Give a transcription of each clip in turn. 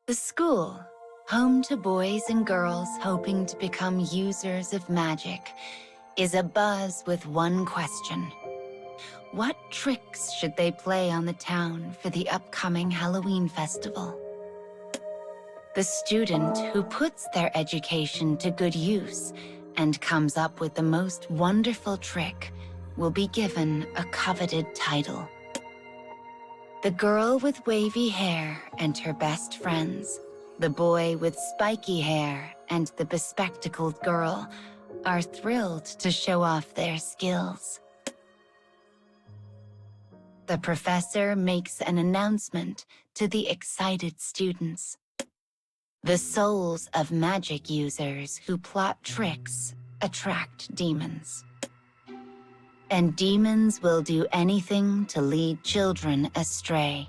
The school, home to boys and girls hoping to become users of magic, is abuzz with one question. What tricks should they play on the town for the upcoming Halloween festival? The student who puts their education to good use and comes up with the most wonderful trick will be given a coveted title. The girl with wavy hair and her best friends, the boy with spiky hair and the bespectacled girl, are thrilled to show off their skills. The professor makes an announcement to the excited students. The souls of magic users who plot tricks attract demons. And demons will do anything to lead children astray.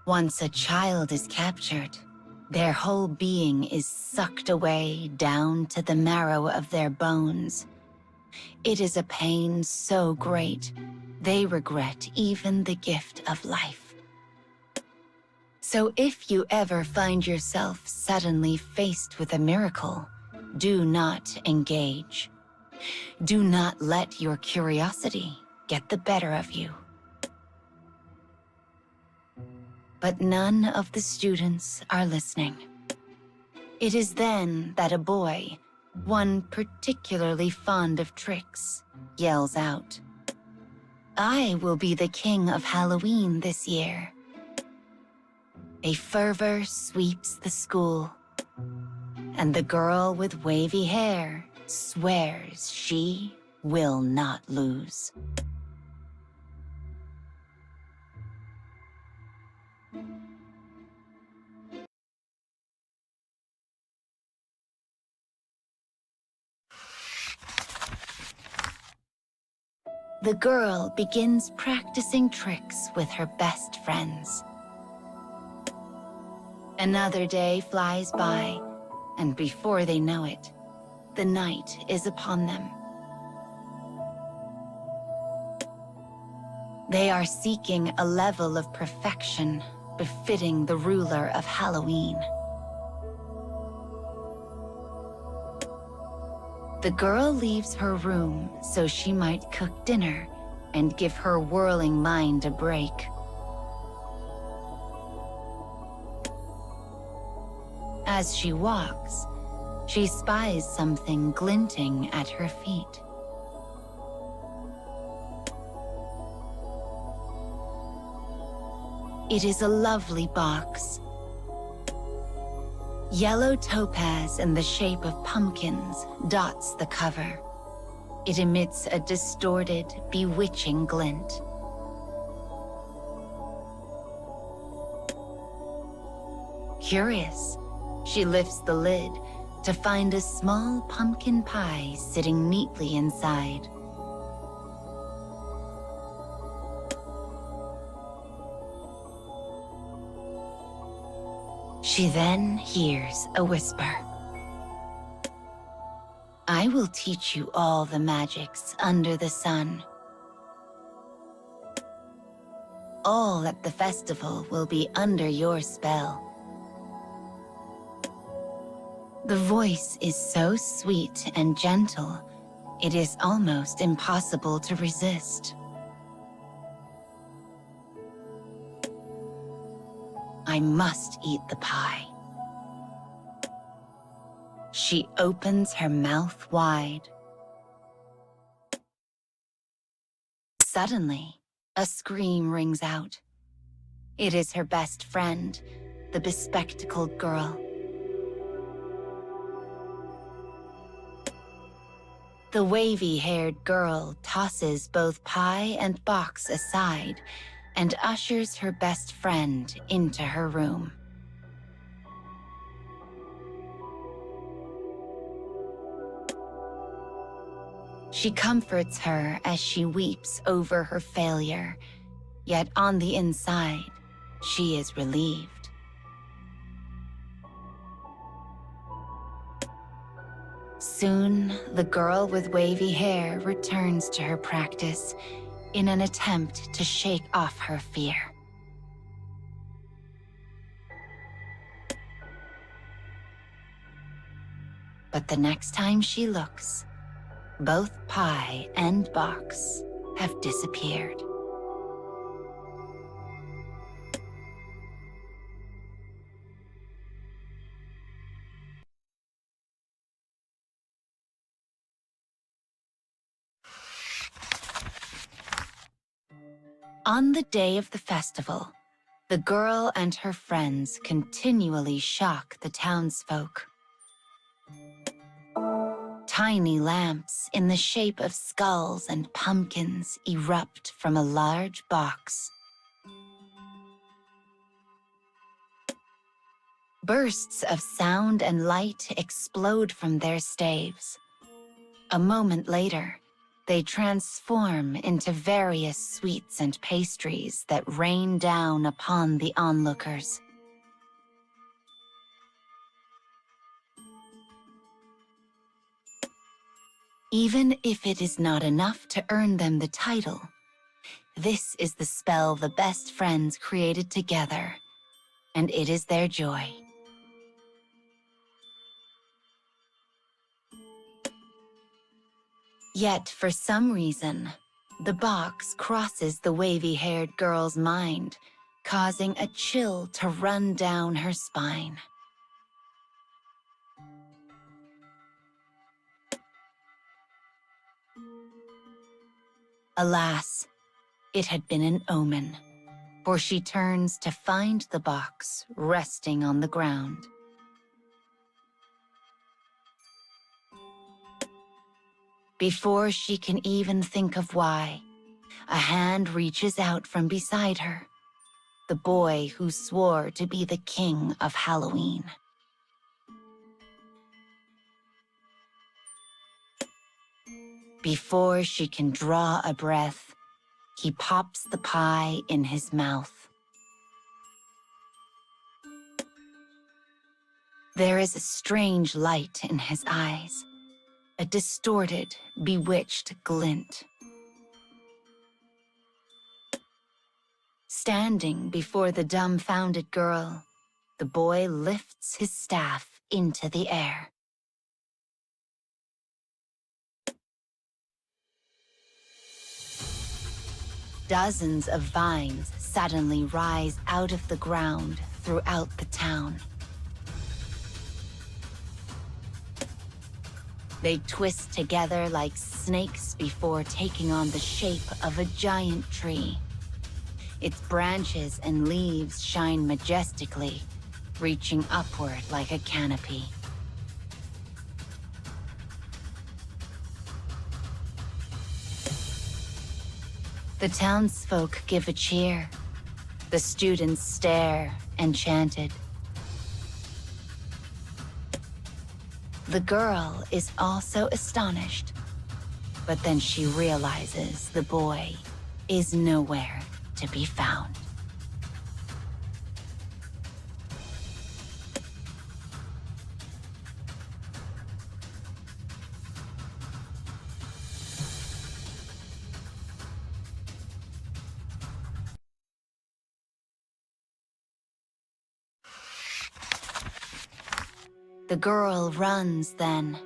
Once a child is captured, their whole being is sucked away down to the marrow of their bones. It is a pain so great, they regret even the gift of life. So if you ever find yourself suddenly faced with a miracle, do not engage. Do not let your curiosity get the better of you. But none of the students are listening. It is then that a boy, one particularly fond of tricks, yells out, "I will be the king of Halloween this year." A fervor sweeps the school, and the girl with wavy hair swears she will not lose. The girl begins practicing tricks with her best friends. Another day flies by, and before they know it, the night is upon them. They are seeking a level of perfection befitting the ruler of Halloween. The girl leaves her room so she might cook dinner and give her whirling mind a break. As she walks, she spies something glinting at her feet. It is a lovely box. Yellow topaz in the shape of pumpkins dots the cover. It emits a distorted, bewitching glint. Curious, she lifts the lid to find a small pumpkin pie sitting neatly inside. She then hears a whisper. "I will teach you all the magics under the sun. All at the festival will be under your spell." The voice is so sweet and gentle, it is almost impossible to resist. I must eat the pie. She opens her mouth wide. Suddenly, a scream rings out. It is her best friend, the bespectacled girl. The wavy-haired girl tosses both pie and box aside and ushers her best friend into her room. She comforts her as she weeps over her failure, yet on the inside, she is relieved. Soon, the girl with wavy hair returns to her practice in an attempt to shake off her fear. But the next time she looks, both pie and box have disappeared. On the day of the festival, the girl and her friends continually shock the townsfolk. Tiny lamps in the shape of skulls and pumpkins erupt from a large box. Bursts of sound and light explode from their staves. A moment later, they transform into various sweets and pastries that rain down upon the onlookers. Even if it is not enough to earn them the title, this is the spell the best friends created together, and it is their joy. Yet, for some reason, the box crosses the wavy-haired girl's mind, causing a chill to run down her spine. Alas, it had been an omen, for she turns to find the box resting on the ground. Before she can even think of why, a hand reaches out from beside her, the boy who swore to be the king of Halloween. Before she can draw a breath, he pops the pie in his mouth. There is a strange light in his eyes, a distorted, bewitched glint. Standing before the dumbfounded girl, the boy lifts his staff into the air. Dozens of vines suddenly rise out of the ground throughout the town. They twist together like snakes before taking on the shape of a giant tree. Its branches and leaves shine majestically, reaching upward like a canopy. The townsfolk give a cheer. The students stare, enchanted. The girl is also astonished, but then she realizes the boy is nowhere to be found. The girl runs then.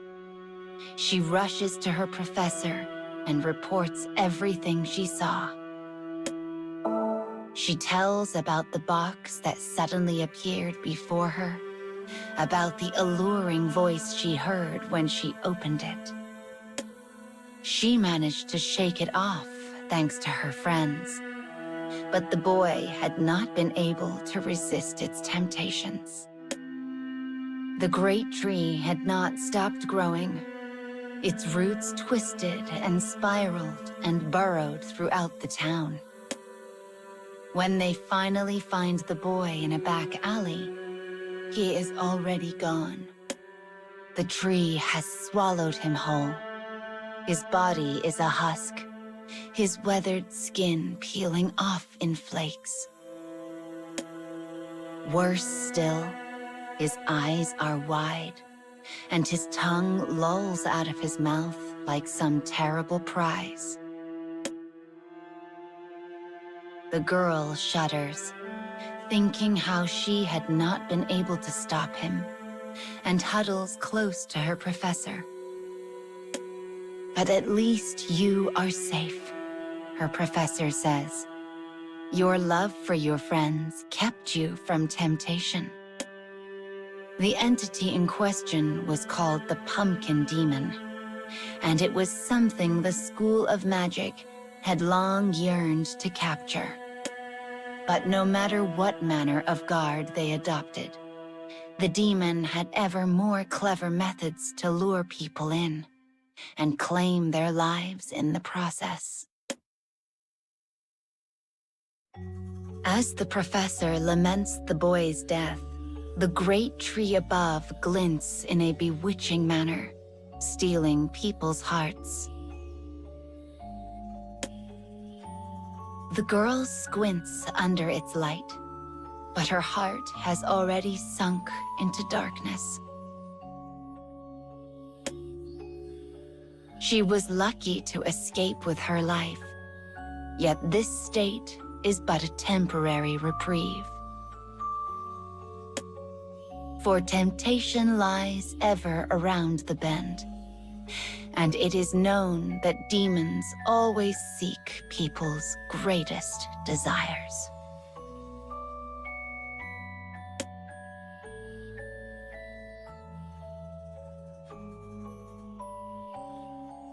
She rushes to her professor and reports everything she saw. She tells about the box that suddenly appeared before her, about the alluring voice she heard when she opened it. She managed to shake it off thanks to her friends, but the boy had not been able to resist its temptations. The great tree had not stopped growing. Its roots twisted and spiraled and burrowed throughout the town. When they finally find the boy in a back alley, he is already gone. The tree has swallowed him whole. His body is a husk, his weathered skin peeling off in flakes. Worse still, his eyes are wide, and his tongue lolls out of his mouth like some terrible prize. The girl shudders, thinking how she had not been able to stop him, and huddles close to her professor. "But at least you are safe," her professor says. "Your love for your friends kept you from temptation." The entity in question was called the Pumpkin Demon, and it was something the School of Magic had long yearned to capture. But no matter what manner of guard they adopted, the demon had ever more clever methods to lure people in and claim their lives in the process. As the professor laments the boy's death, the great tree above glints in a bewitching manner, stealing people's hearts. The girl squints under its light, but her heart has already sunk into darkness. She was lucky to escape with her life, yet this state is but a temporary reprieve. For temptation lies ever around the bend, and it is known that demons always seek people's greatest desires.